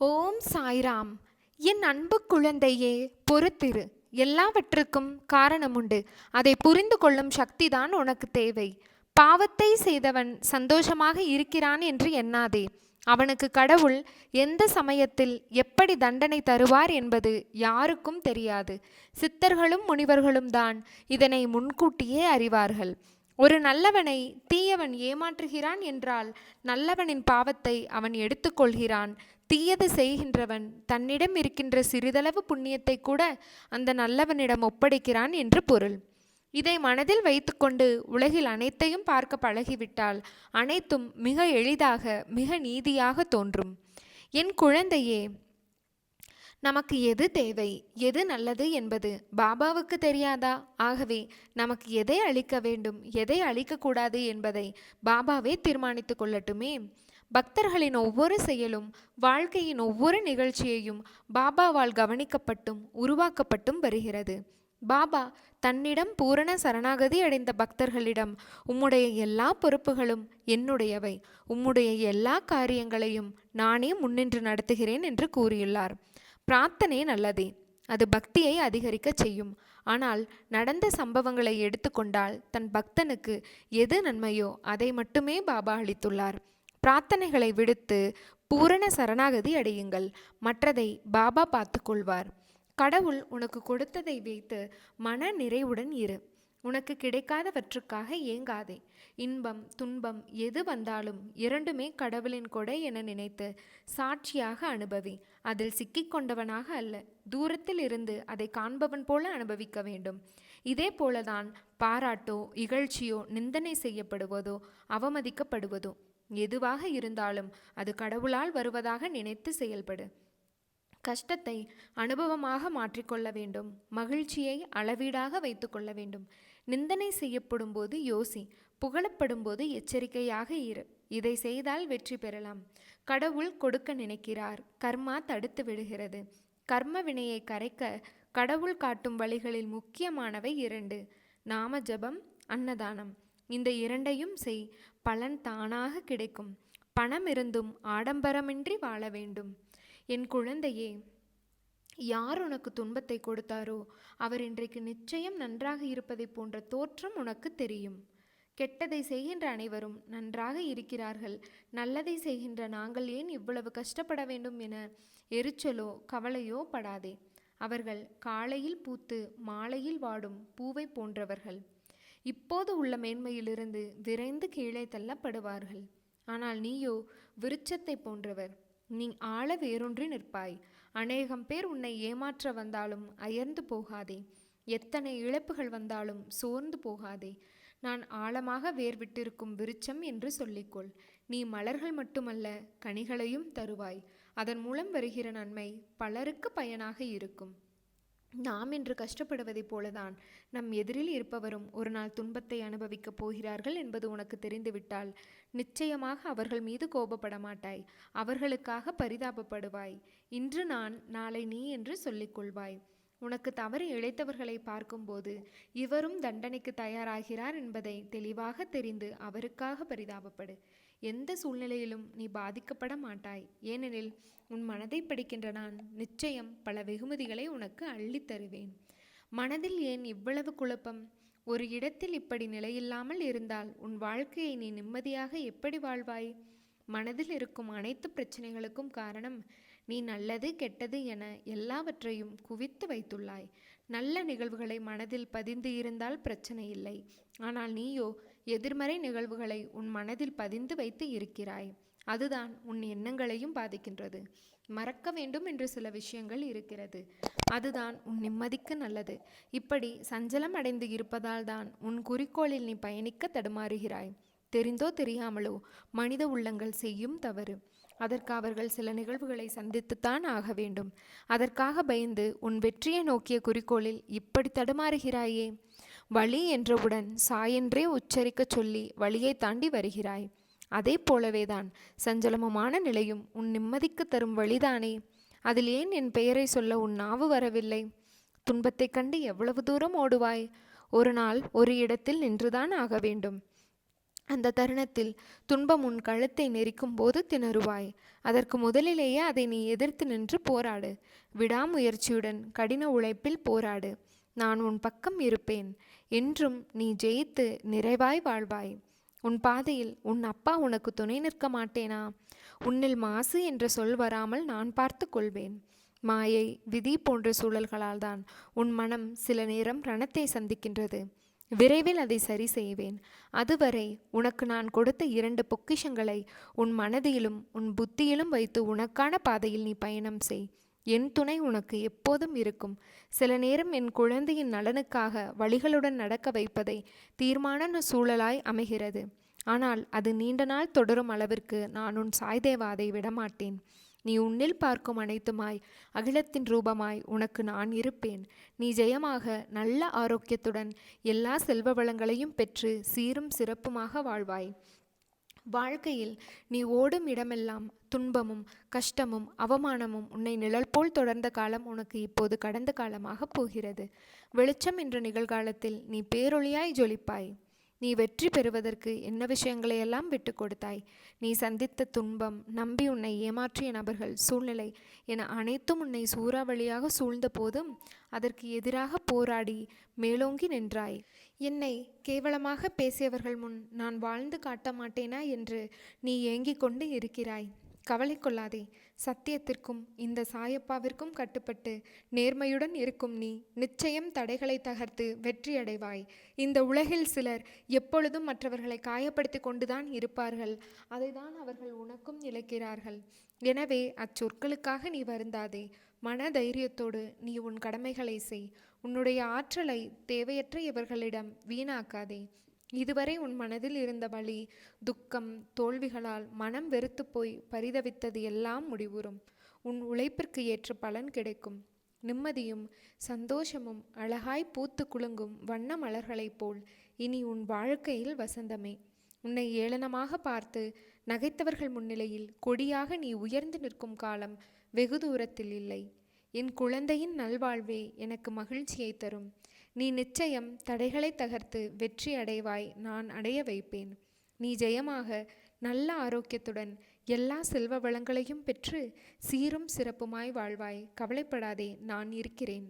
ஓம் சாய்ராம். என் அன்பு குழந்தையே, பொறுத்திரு. எல்லாவற்றுக்கும் காரணமுண்டு. அதை புரிந்து கொள்ளும் சக்திதான் உனக்கு தேவை. பாவத்தை செய்தவன் சந்தோஷமாக இருக்கிறான் என்று எண்ணாதே. அவனுக்கு கடவுள் எந்த சமயத்தில் எப்படி தண்டனை தருவார் என்பது யாருக்கும் தெரியாது. சித்தர்களும் முனிவர்களும் தான் இதனை முன்கூட்டியே அறிவார்கள். ஒரு நல்லவனை தீயவன் ஏமாற்றுகிறான் என்றால் நல்லவனின் பாவத்தை அவன் எடுத்துக்கொள்கிறான். தீயது செய்கின்றவன் தன்னிடம் இருக்கின்ற சிறிதளவு புண்ணியத்தை கூட அந்த நல்லவனிடம் ஒப்படைக்கிறான் என்று பொருள். இதை மனதில் வைத்துக்கொண்டு உலகில் அனைத்தையும் பார்க்க பழகிவிட்டால் அனைத்தும் மிக எளிதாக, மிக நீதியாக தோன்றும். என் குழந்தையே, நமக்கு எது தேவை, எது நல்லது என்பது பாபாவுக்கு தெரியாதா? ஆகவே நமக்கு எதை அளிக்க வேண்டும், எதை அளிக்கக்கூடாது என்பதை பாபாவே தீர்மானித்து கொள்ளட்டுமே. பக்தர்களின் ஒவ்வொரு செயலும், வாழ்க்கையின் ஒவ்வொரு நிகழ்ச்சியையும் பாபாவால் கவனிக்கப்பட்டும் உருவாக்கப்பட்டும் வருகிறது. பாபா தன்னிடம் பூரண சரணாகதி அடைந்த பக்தர்களிடம், உம்முடைய எல்லா பொறுப்புகளும் என்னுடையவை, உம்முடைய எல்லா காரியங்களையும் நானே முன்னின்று நடத்துகிறேன் என்று கூறியுள்ளார். பிரார்த்தனை நல்லதே, அது பக்தியை அதிகரிக்க செய்யும். ஆனால் நடந்த சம்பவங்களை எடுத்துக்கொண்டால் தன் பக்தனுக்கு எது நன்மையோ அதை மட்டுமே பாபா அளித்துள்ளார். பிரார்த்தனைகளை விடுத்து பூரண சரணாகதி அடையுங்கள். மற்றதை பாபா பார்த்து கொள்வார். கடவுள் உனக்கு கொடுத்ததை வைத்து மன நிறைவுடன் இரு. உனக்கு கிடைக்காதவற்றுக்காக ஏங்காதே. இன்பம் துன்பம் எது வந்தாலும் இரண்டுமே கடவுளின் கொடை என நினைத்து சாட்சியாக அனுபவி. அதில் சிக்கிக்கொண்டவனாக அல்ல, தூரத்தில் இருந்து அதை காண்பவன் போல அனுபவிக்க வேண்டும். இதே போலதான் பாராட்டோ இகழ்ச்சியோ நிந்தனை செய்யப்படுவதோ அவமதிக்கப்படுவதோ எதுவாக இருந்தாலும் அது கடவுளால் வருவதாக நினைத்து செயல்படு. கஷ்டத்தை அனுபவமாக மாற்றிக்கொள்ள வேண்டும். மகிழ்ச்சியை அளவீடாக வைத்து கொள்ள வேண்டும். நிந்தனை செய்யப்படும் போது யோசி, புகழப்படும் போது எச்சரிக்கையாக இரு. இதை செய்தால் வெற்றி பெறலாம். கடவுள் கொடுக்க நினைக்கிறார், கர்மா தடுத்து விடுகிறது. கர்ம வினையை கரைக்க கடவுள் காட்டும் வழிகளில் முக்கியமானவை 2: நாம ஜபம், அன்னதானம். இந்த 2ஐயும் செய், பலன் தானாக கிடைக்கும். பணம் இருந்தும் ஆடம்பரமின்றி வாழ வேண்டும். என் குழந்தையே, யார் உனக்கு துன்பத்தை கொடுத்தாரோ அவர் இன்றைக்கு நிச்சயம் நன்றாக இருப்பதை போன்ற தோற்றம் உனக்கு தெரியும். கெட்டதை செய்கின்ற அனைவரும் நன்றாக இருக்கிறார்கள். நல்லதை செய்கின்ற நாங்கள் ஏன் இவ்வளவு கஷ்டப்பட வேண்டும் என எரிச்சலோ கவலையோ படாதே. அவர்கள் காலையில் பூத்து மாலையில் வாடும் பூவை போன்றவர்கள். இப்போது உள்ள மேன்மையிலிருந்து விரைந்து கீழே தள்ளப்படுவார்கள். ஆனால் நீயோ விருட்சத்தை போன்றவர். நீ ஆழ வேரூன்றி நிற்பாய். அநேகம் பேர் உன்னை ஏமாற்ற வந்தாலும் அயர்ந்து போகாதே. எத்தனை இழப்புகள் வந்தாலும் சோர்ந்து போகாதே. நான் ஆழமாக வேர் விட்டிருக்கும் விருட்சம் என்று சொல்லிக்கொள். நீ மலர்கள் மட்டுமல்ல, கனிகளையும் தருவாய். அதன் மூலம் வருகிற நன்மை பலருக்கு பயனாக இருக்கும். நாம் இன்று கஷ்டப்படுவதைப் போலதான் நம் எதிரில் இருப்பவரும் ஒரு நாள் துன்பத்தை அனுபவிக்கப் போகிறார்கள் என்பது உனக்கு தெரிந்துவிட்டால் நிச்சயமாக அவர்கள் மீது கோபப்பட மாட்டாய். அவர்களுக்காக பரிதாபப்படுவாய். இன்று நான், நாளை நீ என்று சொல்லிக்கொள்வாய். உனக்கு தவறு இழைத்தவர்களை பார்க்கும்போது இவரும் தண்டனைக்கு தயாராகிறார் என்பதை தெளிவாக தெரிந்து அவருக்காக பரிதாபப்படு. எந்த சூழ்நிலையிலும் நீ பாதிக்கப்பட மாட்டாய். ஏனெனில் உன் மனதை படிக்கின்ற நான் நிச்சயம் பல வெகுமதிகளை உனக்கு அள்ளித் தருவேன். மனதில் ஏன் இவ்வளவு குழப்பம்? ஒரு இடத்தில் இப்படி நிலையில்லாமல் இருந்தால் உன் வாழ்க்கையை நீ நிம்மதியாக எப்படி வாழ்வாய்? மனதில் இருக்கும் அனைத்து பிரச்சனைகளுக்கும் காரணம் நீ நல்லது கெட்டது என எல்லாவற்றையும் குவித்து வைத்துள்ளாய். நல்ல நிகழ்வுகளை மனதில் பதிந்து இருந்தால் பிரச்சனை இல்லை. ஆனால் நீயோ எதிர்மறை நிகழ்வுகளை உன் மனதில் பதிந்து வைத்து இருக்கிறாய். அதுதான் உன் எண்ணங்களையும் பாதிக்கின்றது. மறக்க வேண்டும் என்று சில விஷயங்கள் இருக்கிறது. அதுதான் உன் நிம்மதிக்கு நல்லது. இப்படி சஞ்சலம் அடைந்து இருப்பதால் தான் உன் குறிக்கோளில் நீ பயணிக்க தடுமாறுகிறாய். தெரிந்தோ தெரியாமலோ மனித உள்ளங்கள் செய்யும் தவறு. அதற்கு அவர்கள் சில நிகழ்வுகளை சந்தித்துத்தான் ஆக வேண்டும். அதற்காக பயந்து உன் வெற்றியை நோக்கிய குறிக்கோளில் இப்படி தடுமாறுகிறாயே. வழி என்றவுடன் சாயென்றே உச்சரிக்க சொல்லி வழியை தாண்டி வருகிறாய். அதே போலவேதான் சஞ்சலமான நிலையும் உன் நிம்மதிக்கு தரும் வழிதானே. அதில் ஏன் என் பெயரை சொல்ல உன் நாவு வரவில்லை? துன்பத்தை கண்டு எவ்வளவு தூரம் ஓடுவாய்? ஒரு நாள் ஒரு இடத்தில் நின்றுதான் ஆக வேண்டும். அந்த தருணத்தில் துன்பம் உன் கழுத்தை நெரிக்கும் போது திணறுவாய். அதற்கு முதலிலேயே அதை நீ எதிர்த்து நின்று போராடு. விடாமுயற்சியுடன் கடின உழைப்பில் போராடு. நான் உன் பக்கம் இருப்பேன். என்றும் நீ ஜெயித்து நிறைவாய் வாழ்வாய். உன் பாதையில் உன் அப்பா உனக்கு துணை நிற்க மாட்டேனா? உன்னில் மாசு என்ற சொல் வராமல் நான் பார்த்து கொள்வேன். மாயை, விதி போன்ற சூழல்களால் தான் உன் மனம் சில நேரம் ரணத்தை சந்திக்கின்றது. விரைவில் அதை சரி செய்வேன். அதுவரை உனக்கு நான் கொடுத்த 2 பொக்கிஷங்களை உன் மனதிலும் உன் புத்தியிலும் வைத்து உனக்கான பாதையில் நீ பயணம் செய். என் துணை உனக்கு எப்போதும் இருக்கும். சில நேரம் என் குழந்தையின் நலனுக்காக வழிகளுடன் நடக்க வைப்பதை தீர்மான சூழலாய் அமைகிறது. ஆனால் அது நீண்ட நாள் தொடரும் அளவிற்கு நான் உன் சாய்தேவா அதை விடமாட்டேன். நீ உன்னில் பார்க்கும் அனைத்துமாய் அகிலத்தின் ரூபமாய் உனக்கு நான் இருப்பேன். நீ ஜெயமாக நல்ல ஆரோக்கியத்துடன் எல்லா செல்வ வளங்களையும் பெற்று சீரும் சிறப்புமாக வாழ்வாய். வாழ்க்கையில் நீ ஓடும் இடமெல்லாம் துன்பமும் கஷ்டமும் அவமானமும் உன்னை நிழல் போல் தொடர்ந்த காலம் உனக்கு இப்போது கடந்த காலமாக போகிறது. வெளிச்சம் என்ற நிகழ்காலத்தில் நீ பேரொளியாய் ஜொலிப்பாய். நீ வெற்றி பெறுவதற்கு என்ன விஷயங்களையெல்லாம் விட்டு கொடுத்தாய்? நீ சந்தித்த துன்பம், நம்பி உன்னை ஏமாற்றிய நபர்கள், சூழ்நிலை என அனைத்தும் உன்னை சூறாவளியாக சூழ்ந்த போதும் அதற்கு எதிராக போராடி மேலோங்கி நின்றாய். என்னை கேவலமாக பேசியவர்கள் முன் நான் வாழ்ந்து காட்ட மாட்டேனா என்று நீ ஏங்கிக் கொண்டு இருக்கிறாய். கவலை கொள்ளாதே. சத்தியத்திற்கும் இந்த சாயப்பாவிற்கும் கட்டுப்பட்டு நேர்மையுடன் இருக்கும் நீ நிச்சயம் தடைகளை தகர்த்து வெற்றியடைவாய். இந்த உலகில் சிலர் எப்பொழுதும் மற்றவர்களை காயப்படுத்தி கொண்டுதான் இருப்பார்கள். அதைதான் அவர்கள் உனக்கும் இழைக்கிறார்கள். எனவே அச்சொற்களுக்காக நீ வருந்தாதே. மன தைரியத்தோடு நீ உன் கடமைகளை செய். உன்னுடைய ஆற்றலை தேவையற்ற இவர்களிடம் வீணாக்காதே. இதுவரை உன் மனதில் இருந்த வலி, துக்கம், தோல்விகளால் மனம் வெறுத்து போய் பரிதவித்தது எல்லாம் முடிவுறும். உன் உழைப்பிற்கு ஏற்ற பலன் கிடைக்கும். நிம்மதியும் சந்தோஷமும் அழகாய் பூத்து குலுங்கும் வண்ண மலர்களைப் போல் இனி உன் வாழ்க்கையில் வசந்தமே. உன்னை ஏளனமாக பார்த்து நகைத்தவர்கள் முன்னிலையில் கொடியாக நீ உயர்ந்து நிற்கும் காலம் வெகு தூரத்தில் இல்லை. என் குழந்தையின் நல்வாழ்வே எனக்கு மகிழ்ச்சியை தரும். நீ நிச்சயம் தடைகளை தகர்த்து வெற்றி அடைவாய். நான் அடைய வைப்பேன். நீ ஜெயமாக நல்ல ஆரோக்கியத்துடன் எல்லா செல்வ வளங்களையும் பெற்று சீரும் சிறப்புமாய் வாழ்வாய். கவலைப்படாதே, நான் இருக்கிறேன்.